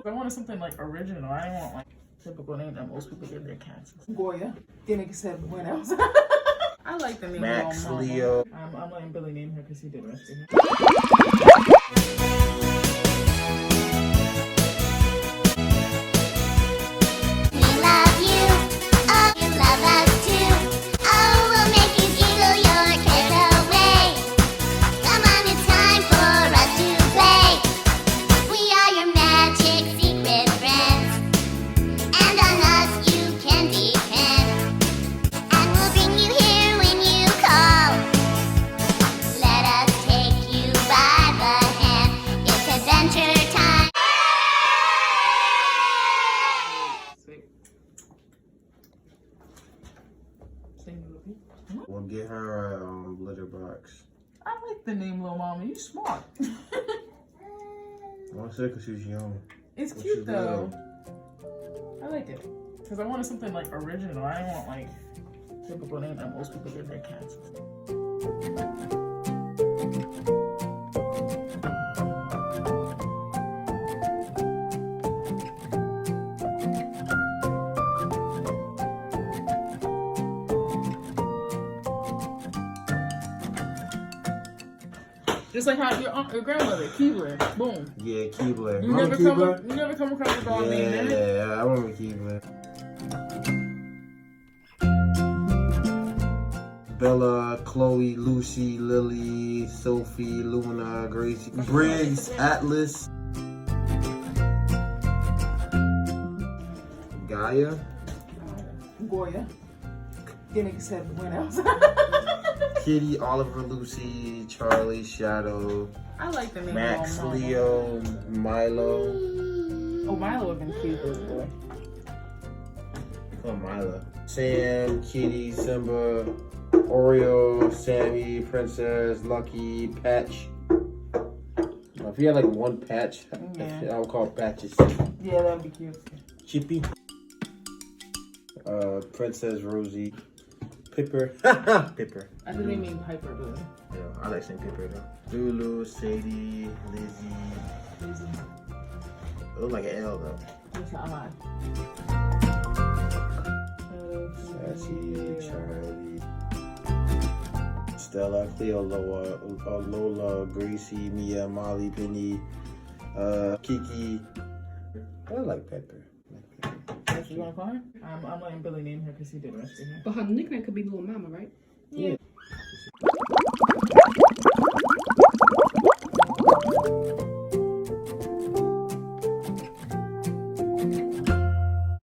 I wanted something like original. I didn't want like typical name that most people give their cats. Goya. Tiene que ser buena. I like the name Max, Mama. Leo. I'm letting Billy name her because he did rescue her. We'll get her a litter box. I like the name Lil Mama. You smart. I want to say because she's young. It's cute though. I like it because I wanted something like original. I didn't want like typical name that most people give their cats. Just like how your grandmother, Keebler, boom. Yeah, Keebler. You never come across a dog named that? Yeah, I remember Keebler. Bella, Chloe, Lucy, Lily, Sophie, Luna, Gracie, Briggs, Atlas, Gaia, Goya. Tiene que ser buena. Kitty, Oliver, Lucy, Charlie, Shadow, I like the name Max, Mama. Leo, Milo. Oh, Milo would have been cute, this boy. Oh, Milo. Sam, Kitty, Simba, Oreo, Sammy, Princess, Lucky, Patch. If you had like one patch, Yeah. I would call it Patches. Yeah, that'd be cute. Chippy. Princess Rosie. Pipper. Pipper. I think they mean Piper, do they? Yeah, I like saying Pipper though. Lulu, Sadie, Lizzie. It looks like an L though. It's an I. Sassy, Charlie. Stella, Cleo, Lola, Gracie, Mia, Molly, Penny, Kiki. I like Pepper. That's what you want to call her? I'm letting Billy name her because he did rescue her. But her nickname could be Little Mama, right? Yeah.